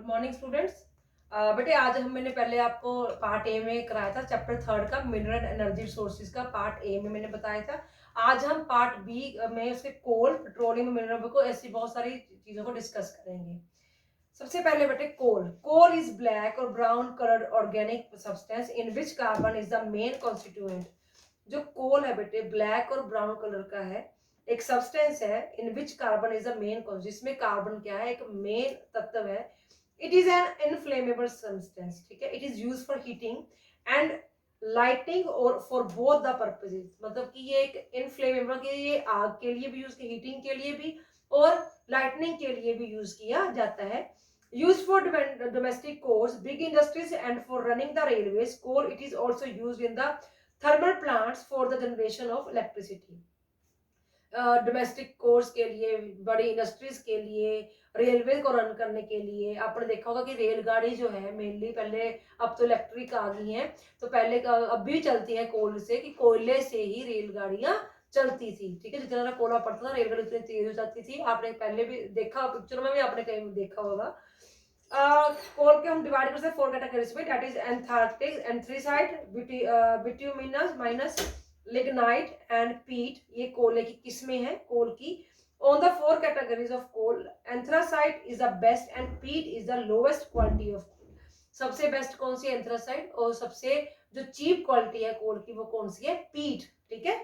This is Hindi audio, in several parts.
Good morning students. बेटे आज मैंने पहले आपको पार्ट ए में कराया था चैप्टर थर्ड का मिनरल एनर्जी रिसोर्सेज का पार्ट ए में मैंने बताया था। आज हम पार्ट बी में उसके कोल पेट्रोलियम मिनरल को ऐसी बहुत सारी चीजों को डिस्कस करेंगे। सबसे पहले बेटे कोल कोल इज ब्लैक और brown coloured organic substance in which carbon is the main constituent. जो कोल है बेटे ब्लैक और ब्राउन कलर का है, एक सब्सटेंस है in which carbon is the main, जिसमें कार्बन क्या है, एक मेन तत्व है। It is an inflammable substance, ठीक है। It is use for heating and lighting और फॉर बोथ द पर्पजेज, मतलब कि ये एक इनफ्लेमेबल कि ये आग के लिए भी यूज, हीटिंग के लिए भी और लाइटनिंग के लिए भी यूज किया जाता है। Use for domestic course, big industries and for running the railways. Coal it is also use in the thermal plants for the generation of electricity. Domestic course के लिए, बड़ी इंडस्ट्रीज के लिए, रेलवे को रन करने के लिए। आपने देखा होगा कि रेलगाड़ी जो है मेनली पहले, अब तो इलेक्ट्रिक आ गई हैं, तो पहले का अब भी चलती है कोल से, कि कोयले से ही रेलगाड़ियां चलती थी, ठीक है। जितना ज़्यादा कोयला पड़ता था रेलगाड़ी उतनी तेज हो जाती थी। आपने पहले भी देखा, पिक्चर में भी आपने कहीं देखा होगा। कोल के हम डिवाइड कर सकते हैं फोर कैटेगरीज में, that is anthracite, anthracite, bituminous minus, lignite and peat. ये कोयले की किस्में हैं कोल की। On the four categories of coal, anthracite is the best and peat is the lowest quality of coal. सबसे बेस्ट कौन सी है? एंथ्रासाइट। और सबसे जो चीप क्वालिटी है कोल की वो कौन सी है? पीट, ठीक है।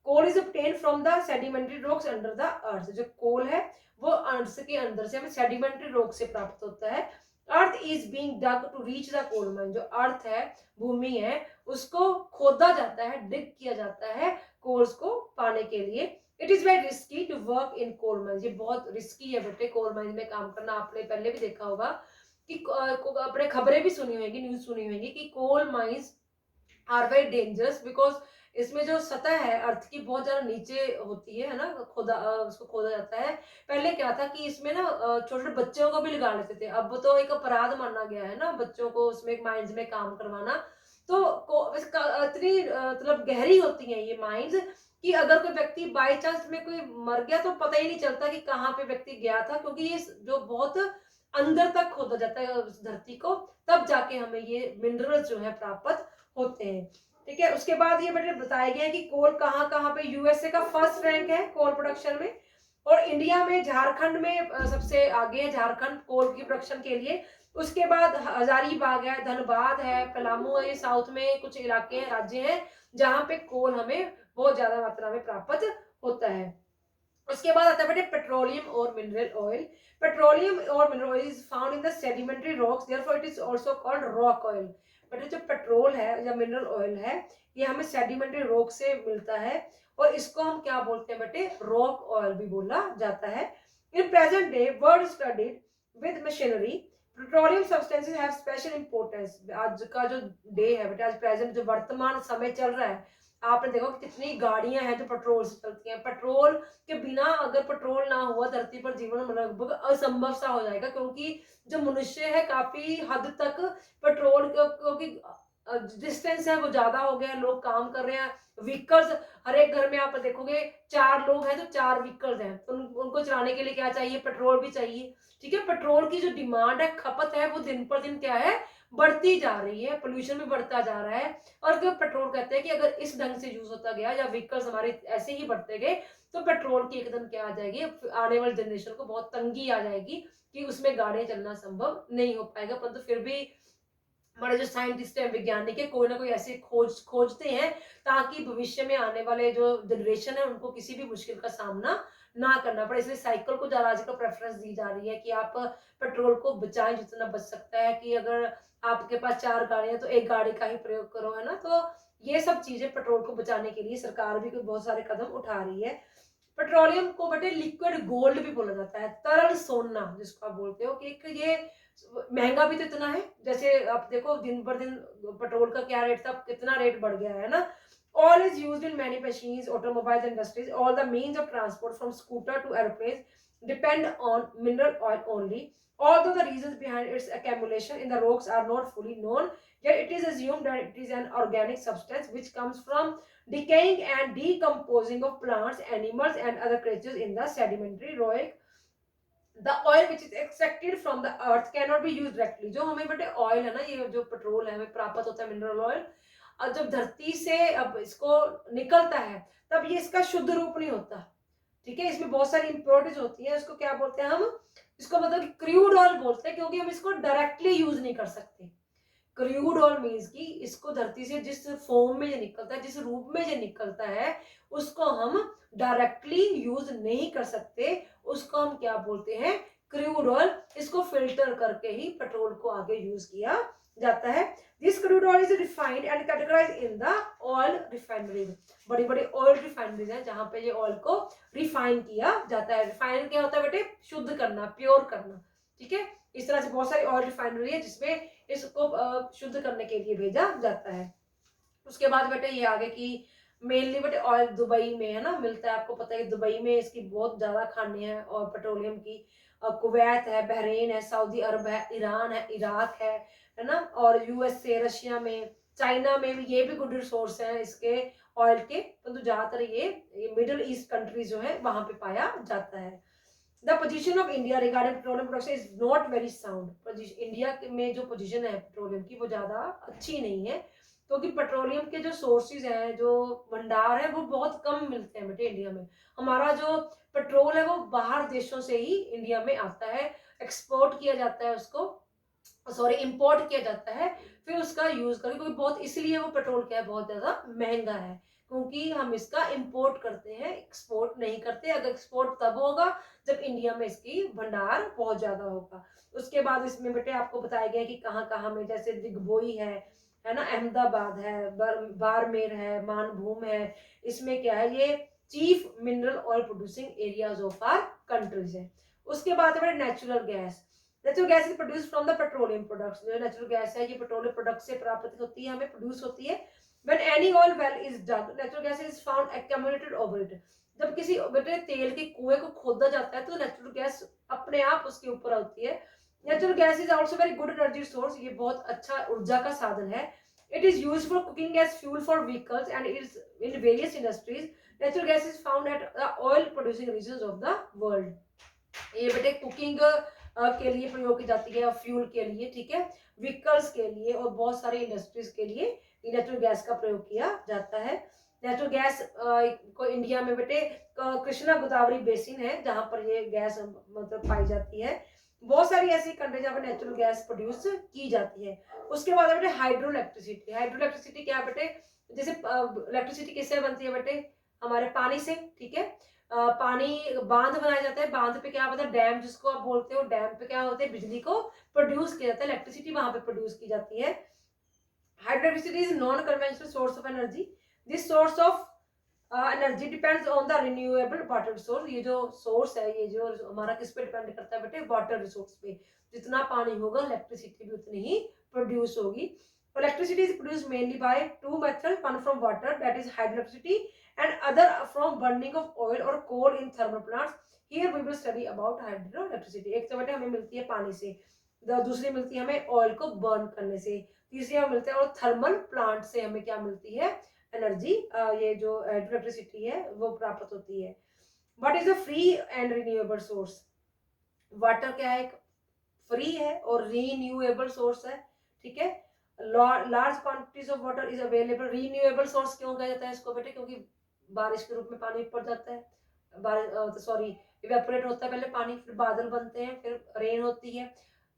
Coal is obtained from the sedimentary rocks under the earth. जो कोल है वो अर्थ के अंदर से हमें सेडिमेंट्री रॉक से प्राप्त होता है। Earth is being dug to reach the coal mine. जो अर्थ है, भूमि है, उसको खोदा जाता है, डिग किया जाता है कोल्स को पाने के लिए। It is very risky to work in coal mines. ये बहुत रिस्की है बेटे कोल माइंस में काम करना। आपने पहले भी देखा होगा कि अपने खबरें भी सुनी होगी, न्यूज सुनी होगी कि coal mines are very dangerous because इसमें जो सतह है अर्थ की बहुत ज्यादा नीचे होती है ना, खोदा उसको खोदा जाता है। पहले क्या था कि इसमें ना छोटे छोटे बच्चों को भी लगा लेते थे। अब तो एक अपराध माना गया है ना बच्चों को उसमें माइंस में काम करवाना। तो इतनी मतलब गहरी होती हैं ये माइंस कि अगर कोई व्यक्ति बाय चांस में कोई मर गया तो पता ही नहीं चलता कि कहाँ पे व्यक्ति गया था, क्योंकि ये जो बहुत अंदर तक खोदा जाता है उस धरती को, तब जाके हमें ये मिनरल्स जो है प्राप्त होते हैं, ठीक है। उसके बाद ये बेटे बताया गया है कि कोल कहाँ कहाँ पे, यूएसए का फर्स्ट रैंक है कोल प्रोडक्शन में, और इंडिया में झारखंड में सबसे आगे है, झारखंड कोल की प्रोडक्शन के लिए। उसके बाद हजारीबाग है, धनबाद है, पलामू है, ये साउथ में कुछ इलाके हैं, राज्य हैं जहाँ पे कोल हमें बहुत ज्यादा मात्रा में प्राप्त होता है। उसके बाद आता है बेटे पेट्रोलियम और मिनरल ऑयल। पेट्रोलियम और mineral oil is found in the sedimentary rocks, therefore it is also called rock oil. बेटे जो पेट्रोल है या मिनरल ऑयल है ये हमें सेडिमेंट्री रॉक से मिलता है, और इसको हम क्या बोलते हैं बेटे? रॉक ऑयल भी बोला जाता है। In present day world studied with machinery, petroleum substances have special importance. आज का जो डे है बेटे, आज प्रेजेंट जो वर्तमान समय चल रहा है, आपने देखो कितनी गाड़ियां हैं जो पेट्रोल से चलती हैं। पेट्रोल के बिना अगर पेट्रोल ना हुआ धरती पर जीवन लगभग असंभव सा हो जाएगा, क्योंकि जो मनुष्य है काफी हद तक पेट्रोल, क्योंकि डिस्टेंस है वो ज्यादा हो गया, लोग काम कर रहे हैं, व्हीकल्स हर एक घर में आप देखोगे चार लोग हैं तो चार व्हीकल्स हैं, तो उनको चलाने के लिए क्या चाहिए? पेट्रोल भी चाहिए, ठीक है। पेट्रोल की जो डिमांड है, खपत है, वो दिन पर दिन क्या है? बढ़ती जा रही है, पोल्यूशन भी बढ़ता जा रहा है। और जो पेट्रोल कहते हैं कि अगर इस ढंग से यूज होता गया या व्हीकल्स हमारे ऐसे ही बढ़ते गए तो पेट्रोल की एकदम क्या आ जाएगी, आने वाली जनरेशन को बहुत तंगी आ जाएगी कि उसमें गाड़ियां चलना संभव नहीं हो पाएगा। परंतु फिर भी हमारे जो साइंटिस्ट है, वैज्ञानिक है, कोई ना कोई ऐसे खोजते हैं ताकि भविष्य में आने वाले जो जनरेशन है उनको किसी भी मुश्किल का सामना ना करना पड़े। इसलिए साइकिल को ज्यादा आजकल प्रेफरेंस दी जा रही है कि आप पेट्रोल को बचाएं जितना बच सकता है, कि अगर आपके पास चार गाड़ियां तो एक गाड़ी का ही प्रयोग करो, है ना। तो ये सब चीजें पेट्रोल को बचाने के लिए सरकार भी बहुत सारे कदम उठा रही है। पेट्रोलियम को बेटे लिक्विड गोल्ड भी बोला जाता है, तरल सोना जिसको आप बोलते हो, कि ये महंगा भी तो इतना है। जैसे आप देखो दिन पर दिन पेट्रोल का क्या रेट था, कितना रेट बढ़ गया है ना। Oil is used in many machines, automobiles, industries, all the means of transport from scooter to aeroplane depend on mineral oil only. Although the reasons behind its accumulation in the rocks are not fully known, yet it is assumed that it is an organic substance which comes from decaying and decomposing of plants, animals, and other creatures in the sedimentary rock. The oil which is extracted from the earth can not be use directly. जो हमें बेटे ऑयल है ना, ये जो पेट्रोल है हमें प्राप्त होता है मिनरल ऑयल, और जब धरती से अब इसको निकलता है तब ये इसका शुद्ध रूप नहीं होता, ठीक है, इसमें बहुत सारी इंप्योरिटीज होती है। इसको क्या बोलते हैं हम, इसको मतलब कि क्रूड ऑयल बोलते हैं, क्योंकि हम इसको डायरेक्टली यूज नहीं कर सकते। क्रूड ऑयल मीन्स कि इसको धरती से जिस फॉर्म में ये निकलता है, जिस रूप में ये निकलता है, उसको हम डायरेक्टली यूज नहीं कर सकते। उसको हम क्या बोलते हैं, क्रूड ऑयल। इसको फिल्टर करके ही पेट्रोल को आगे यूज किया जाता है। This crude oil is refined and categorised in the oil refineries. बड़ी बड़ी ऑयल रिफाइनरीज हैं जहां पे ये ऑयल को रिफाइन किया जाता है। रिफाइन क्या होता है बेटे, शुद्ध करना, प्योर करना, ठीक है। इस तरह से बहुत सारी ऑयल रिफाइनरी है जिसमें इसको शुद्ध करने के लिए भेजा जाता है। उसके बाद बेटे ये आगे की मेनली बेटे ऑयल दुबई में है ना मिलता है। आपको पता है दुबई में इसकी बहुत ज्यादा खानियां हैं और पेट्रोलियम की। कुवैत है, बहरीन है, सऊदी अरब है, ईरान है, इराक है ना, और यूएसए, रशिया में, चाइना में भी ये भी गुड रिसोर्स है इसके ऑयल के। परंतु ज्यादातर ये मिडिल ईस्ट कंट्रीज जो है वहां पे पाया जाता है। The position of India regarding petroleum production is not very sound. India में जो पोजीशन है पेट्रोलियम की वो ज्यादा अच्छी नहीं है, क्योंकि पेट्रोलियम के जो सोर्सेज हैं, जो भंडार है, वो बहुत कम मिलते हैं बेटे इंडिया में। हमारा जो पेट्रोल है वो बाहर देशों से ही इंडिया में आता है, एक्सपोर्ट किया जाता है उसको, सॉरी इंपोर्ट किया जाता है, फिर उसका यूज करें, क्योंकि बहुत इसलिए वो पेट्रोल क्या है बहुत ज्यादा महंगा है, क्योंकि हम इसका इंपोर्ट करते हैं, एक्सपोर्ट नहीं करते। अगर एक्सपोर्ट तब होगा जब इंडिया में इसकी भंडार बहुत ज्यादा होगा। उसके बाद इसमें बेटे आपको बताया गया कि कहाँ कहाँ में, जैसे दिग्बोई है ना, अहमदाबाद है, बारमेर है, मानभूम है। इसमें क्या है, ये chief mineral oil producing areas of or countries है। उसके बाद है natural gas. Natural gas is produce from the petroleum products. जो नेचुरल गैस है ये पेट्रोलियम प्रोडक्ट से प्राप्त होती है, हमें प्रोड्यूस होती है। When any oil well is dug, natural gas is found accumulated over it. जब किसी बेटे तेल के कुएं को खोदा जाता है तो नेचुरल गैस अपने आप उसके ऊपर होती है। Natural gas is also very good energy source. ये बहुत अच्छा ऊर्जा का साधन है। It is used for cooking as fuel for vehicles and it is in various industries. Natural gas is found at the oil producing regions of the world. ये बेटे कुकिंग के लिए प्रयोग की जाती है, फ्यूल के लिए, ठीक है, व्हीकल्स के लिए और बहुत सारी इंडस्ट्रीज के लिए नेचुरल गैस का प्रयोग किया जाता है। नेचुरल गैस को इंडिया में बेटे कृष्णा गोदावरी बेसिन है जहां पर ये गैस मतलब पाई जाती है। बहुत सारी ऐसी कंट्री जहाँ पर नेचुरल गैस प्रोड्यूस की जाती है। उसके बाद बेटे हाइड्रो इलेक्ट्रिसिटी। हाइड्रो इलेक्ट्रिसिटी क्या बेटे, जैसे इलेक्ट्रिसिटी किससे बनती है बेटे, हमारे पानी से, ठीक है। पानी बांध बनाया जाता है, बांध पे क्या होता है, डैम जिसको आप बोलते हो, डैम पे क्या होता है, बिजली को प्रोड्यूस किया जाता है, इलेक्ट्रिसिटी वहां पे प्रोड्यूस की जाती है। Hydroelectricity is non conventional source of energy. This source of energy depends on the renewable water resource. ये जो सोर्स है, ये जो हमारा किस पे डिपेंड करता है बेटे, वाटर रिसोर्स पे। जितना पानी होगा इलेक्ट्रिसिटी भी उतनी ही प्रोड्यूस होगी। Electricity is produce mainly by two method, one from water that is hydroelectricity and other from burning of oil or coal in thermal plants. Here we will study about hydroelectricity. एक तो बेटे हमें मिलती है पानी से, दूसरी मिलती है हमें ऑयल को बर्न करने से, तीसरी हमें मिलता है और थर्मल प्लांट से हमें क्या मिलती है, एनर्जी। ये जो इलेक्ट्रिसिटी है वो प्राप्त होती है। What is a free and renewable source. Water क्या है, फ्री है और रीन्यूएबल सोर्स है, ठीक है। Large quantities of water is available. Renewable source क्यों कहा जाता है इसको बेटे, क्योंकि बारिश के रूप में पानी पड़ जाता है, बारिश सॉरी इवेपोरेट होता है पहले पानी, फिर बादल बनते हैं, फिर रेन होती है।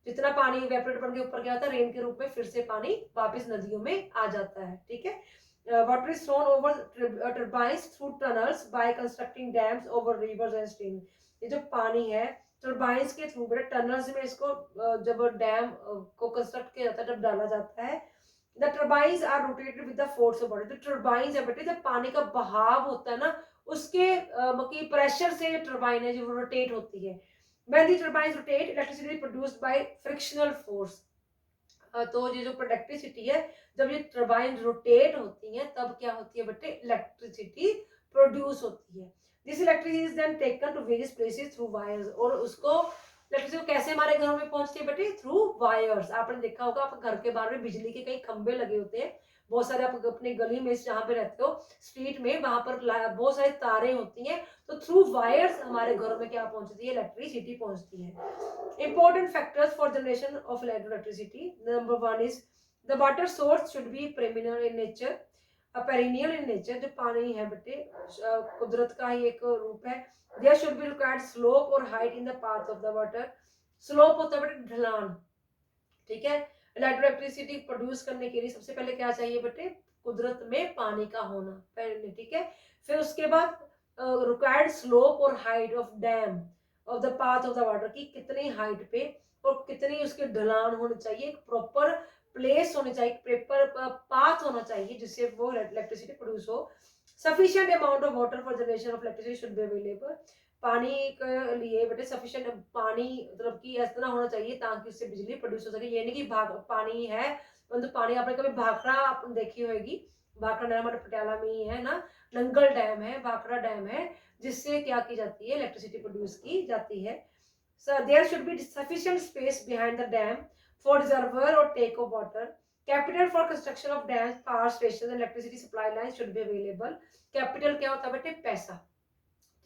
जितना पानी इवेपोरेट बन के ऊपर क्या होता है, रेन के रूप में फिर से पानी वापस नदियों में आ जाता है, ठीक है। Water is thrown over turbines through tunnels by constructing dams over rivers and stream. ये जो पानी है टर्बाइन्स के थ्रू, टनल्स में इसको जब डैम को कंस्ट्रक्ट किया जाता है, जब डाला जाता है, the turbines are rotated with the force of water. जो टर्बाइन्स है बेटे, जब पानी का बहाव होता है ना, उसके मतलब प्रेशर से टर्बाइन है जो रोटेट होती है। When the turbines rotate, electricity produced by frictional force. तो ये जो इलेक्ट्रिसिटी है, जब ये टर्बाइन रोटेट होती है तब क्या होती है बेटे, इलेक्ट्रिसिटी प्रोड्यूस होती है। This electricity is then taken to various places through wires. और उसको इलेक्ट्रिसिटी कैसे हमारे घरों में पहुंचती है बेटे, थ्रू वायर्स। आपने देखा होगा, आप घर के बाहर में बिजली के कई खंबे लगे होते हैं, बहुत सारे आप अपनी गली में जहाँ पे रहते हो, स्ट्रीट में, वहां पर बहुत सारी तारें होती हैं, तो थ्रू वायर्स हमारे घरों में क्या पहुंचती है, इलेक्ट्रिसिटी पहुंचती है। Important factors for generation of electricity, number one is the water source should be perennial in nature. Perennial in nature, जो पानी है बेटे कुदरत का ही एक रूप है। There should be required slope और height in the path of the water. Slope होता है बेटे ढलान, ठीक है। इलेक्ट्रिसिटी प्रोड्यूस करने के लिए सबसे पहले क्या चाहिए बेटे, कुदरत में पानी का होना पहले, ठीक है। फिर उसके बाद रिक्वायर्ड स्लोप और height of dam of the path of the water, की कितनी हाइट पे और कितनी उसके ढलान होनी चाहिए, एक प्रॉपर प्लेस होनी चाहिए, प्रॉपर पाथ होना चाहिए जिससे वो इलेक्ट्रिसिटी प्रोड्यूस हो। Sufficient amount of water for generation of electricity should be available. पानी के लिए बेटे सफिशिएंट पानी मतलब कि इतना होना चाहिए ताकि उससे बिजली प्रोड्यूस हो सके। ये नहीं कि भाग पानी है, मतलब पानी आपने कभी भाखड़ा आपने देखी होगी, भाखड़ा डैम हमारे पटियाला में ही है ना, नंगल डैम है, भाखड़ा डैम है, जिससे क्या की जाती है, इलेक्ट्रिसिटी प्रोड्यूस की जाती है। So there should be sufficient space behind the dam for reservoir or take of water. Capital for construction of dams, power stations, and electricity supply lines should be available. Capital क्या होता है बेटे, पैसा,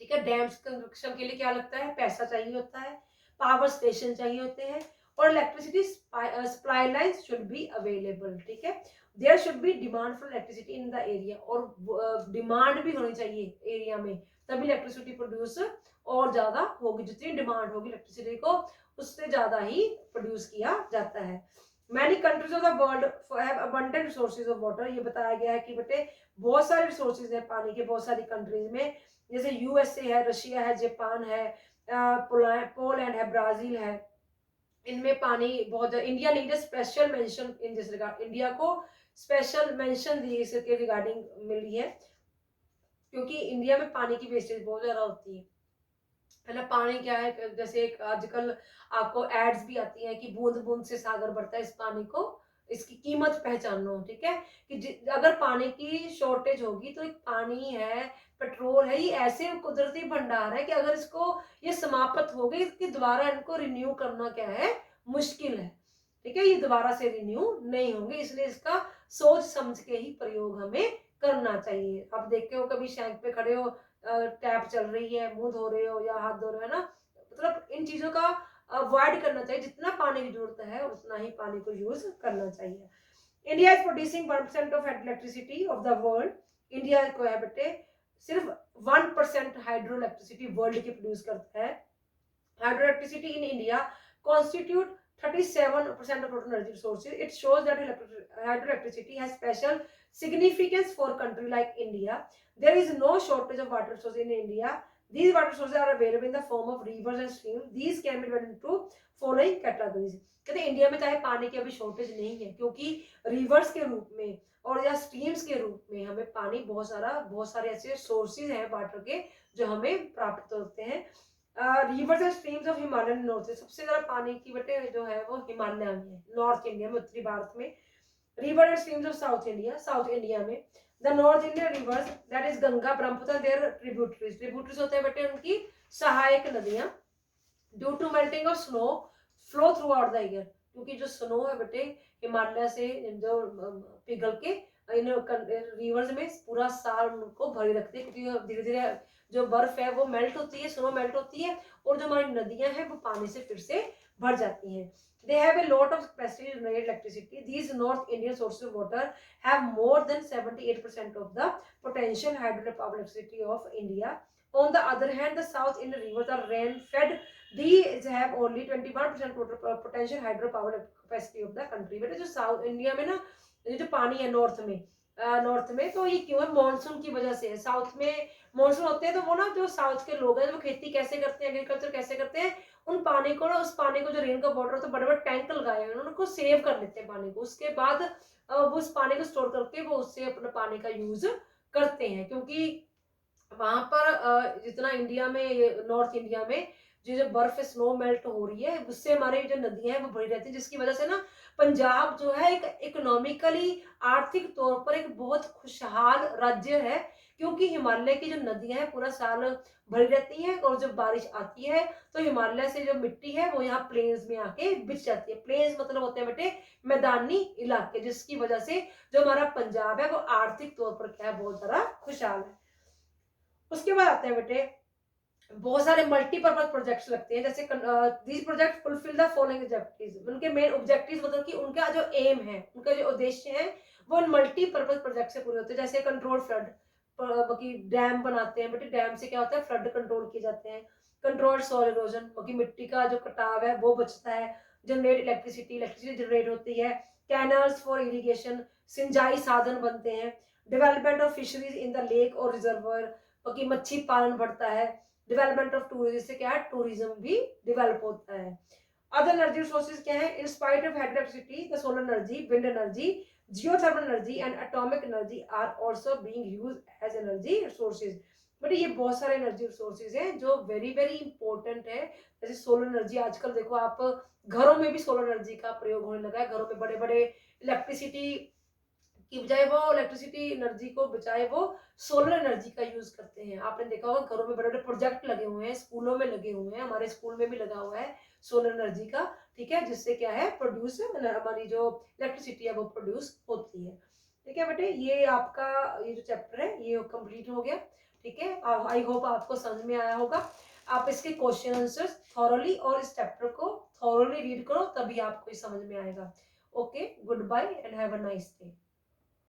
ठीक है। डैम्स कंस्ट्रक्शन के लिए क्या लगता है, पैसा चाहिए होता है, पावर स्टेशन चाहिए होते हैं, और electricity supply lines should be available, ठीक है। There should be demand for electricity in the area, और डिमांड भी होनी चाहिए एरिया में, तभी इलेक्ट्रिसिटी प्रोड्यूस और ज्यादा होगी। जितनी डिमांड होगी इलेक्ट्रिसिटी को, उससे ज्यादा ही प्रोड्यूस किया जाता है। Many countries of the world have abundant resources of water. ये बताया गया है कि बेटे बहुत सारे रिसोर्सेज हैं पानी के, बहुत सारी कंट्रीज में, जैसे यूएसए है, रशिया है, जापान है, पोलैंड है, ब्राजील है, इनमें पानी बहुत। India need a special mention in this regard. India को स्पेशल मेंशन दी इसके रिगार्डिंग मिली है, क्योंकि इंडिया में पानी की वेस्टेज बहुत ज्यादा होती है ना। पानी क्या है, जैसे एक आजकल आपको एड्स भी आती हैं कि बूंद बूंद से सागर बढ़ता है, इस पानी को, इसकी कीमत पहचानो, ठीक है। कि अगर पानी की शॉर्टेज होगी तो एक पानी है, पेट्रोल है, ये ऐसे कुदरती भंडार है कि अगर इसको ये समाप्त हो गई, इसकी दोबारा इनको रिन्यू करना क्या है, मुश्किल है, ठीक है। ये दोबारा से रिन्यू नहीं होंगे, इसलिए इसका सोच समझ के ही प्रयोग हमें करना चाहिए। आप देखते हो कभी शैंक पे खड़े हो, टैप चल रही है, मुंह धो रहे हो या हाथ धो रहे हो ना, मतलब इन चीजों का अवॉइड करना चाहिए। जितना पानी की जरूरत है उतना ही पानी को यूज करना चाहिए। India is producing 1% of elasticity of the world. India को है बेटे सिर्फ 1% हाइड्रो इलेक्ट्रिसिटी वर्ल्ड की प्रोड्यूस करता है। Hydro electricity in India constitute 37% of total energy resources. It shows that hydroelectricity has special significance for a country like India. There is no shortage of water resources in India. These water sources are available in the form of rivers and streams. These can be divided into following categories. कहते हैं इंडिया में चाहे पानी की अभी शॉर्टेज नहीं है, क्योंकि रिवर्स के रूप में और या स्ट्रीम्स के रूप में हमें पानी बहुत सारे ऐसे सोर्सेज हैं वाटर के जो हमें प्राप्त होते हैं। Reverse and streams of Himalayan north, सबसे ज्यादा पानी की बटे जो है वो हिमालय में है, नॉर्थ इंडिया में, उत्तरी भारत में। River and streams of south India में the north Indian rivers, that is Ganga, Brahmaputra, their tributaries. Tributaries होते हैं बेटे उनकी सहायक नदियां। Due to melting of snow flow throughout the year, क्योंकि जो स्नो है बेटे हिमालय से जो पिघल के इन रिवर्स में पूरा साल उनको भरी रखते हैं, क्योंकि धीरे धीरे जो बर्फ है वो मेल्ट होती है, स्नो मेल्ट होती है, और जो हमारी नदियां हैं वो पानी से फिर से भर जाती हैं। They have a lot of capacity to generate electricity. These North Indian sources of water have more than 78% of the potential hydropower electricity of India. On the other hand, the South Indian rivers are rain-fed. These have only 21% total potential hydropower capacity of the country. बेटे जो साउथ इंडिया में ना, ये जो पानी है नॉर्थ में तो ये क्यों है, मानसून की वजह से है। साउथ में मानसून होते हैं तो वो ना जो साउथ के लोग हैं वो खेती कैसे करते हैं, एग्रीकल्चर कैसे करते हैं, उन पानी को ना, उस पानी को जो रेन का वाटर होता है, बड़े बड़े टैंक लगाए हुए हैं, उनको सेव कर लेते हैं पानी को। उसके बाद वो उस पानी को स्टोर करके वो उससे अपने पानी का यूज करते हैं, क्योंकि वहां पर जितना इंडिया में, नॉर्थ इंडिया में जो बर्फ स्नो मेल्ट हो रही है उससे हमारी जो नदियां हैं वो भरी रहती है, जिसकी वजह से ना पंजाब जो है एक इकोनॉमिकली आर्थिक तौर पर एक बहुत खुशहाल राज्य है, क्योंकि हिमालय की जो नदियां हैं पूरा साल भरी रहती हैं, और जब बारिश आती है तो हिमालय से जो मिट्टी है वो यहाँ प्लेन्स में आके बिछ जाती है। प्लेन्स मतलब होते हैं बेटे मैदानी इलाके, जिसकी वजह से जो हमारा पंजाब है वो आर्थिक तौर पर क्या है, बहुत ज्यादा खुशहाल है। उसके बाद आते हैं बेटे बहुत सारे मल्टीपर्पज प्रोजेक्ट्स लगते हैं, जैसे these project fulfil the following objectives. उनके मेन ऑब्जेक्टिव्स मतलब कि उनका जो एम है, उनका जो उद्देश्य है वो मल्टीपर्पज प्रोजेक्ट से पूरे होते हैं। जैसे कंट्रोल फ्लड, बाकी डैम बनाते हैं बेटे, डैम से क्या होता है, फ्लड कंट्रोल किए जाते हैं। कंट्रोल सॉइल इरोजन, बाकी मिट्टी का जो कटाव है वो बचता है। जनरेट इलेक्ट्रिसिटी, इलेक्ट्रिसिटी जनरेट होती है। कैनल्स फॉर इरिगेशन, सिंचाई साधन बनते हैं। Development of fisheries in the lake और रिजर्वर, बाकी मच्छी पालन बढ़ता है। डेवलपमेंट ऑफ टूरिज्म, इससे क्या है, टूरिज्म भी डेवलप होता है। अदर एनर्जी सोर्सेज क्या है, in spite of electricity the solar energy, wind energy, geothermal energy and atomic energy are also being used as energy sources. But ये बहुत सारे एनर्जी सोर्सेज हैं जो वेरी वेरी इंपॉर्टेंट है। जैसे सोलर एनर्जी, आजकल देखो आप घरों में भी सोलर एनर्जी का प्रयोग होने लगा है। घरों में बड़े बड़े इलेक्ट्रिसिटी की बजाय वो इलेक्ट्रिसिटी एनर्जी को बचाए वो सोलर एनर्जी का यूज करते हैं। आपने देखा होगा घरों में बड़े बड़े प्रोजेक्ट लगे हुए हैं, स्कूलों में लगे हुए हैं, हमारे स्कूल में भी लगा हुआ है सोलर एनर्जी का। ठीक है, जिससे क्या है, प्रोड्यूस हमारी जो इलेक्ट्रिसिटी है वो प्रोड्यूस होती है। ठीक है बेटे, ये आपका ये जो चैप्टर है ये कंप्लीट हो गया। ठीक है, आई होप आपको समझ में आया होगा। आप इसके क्वेश्चन आंसर्स थॉरोली और इस चैप्टर को थॉरोली रीड करो, तभी आपको समझ में आएगा। Okay, goodbye and have a nice day.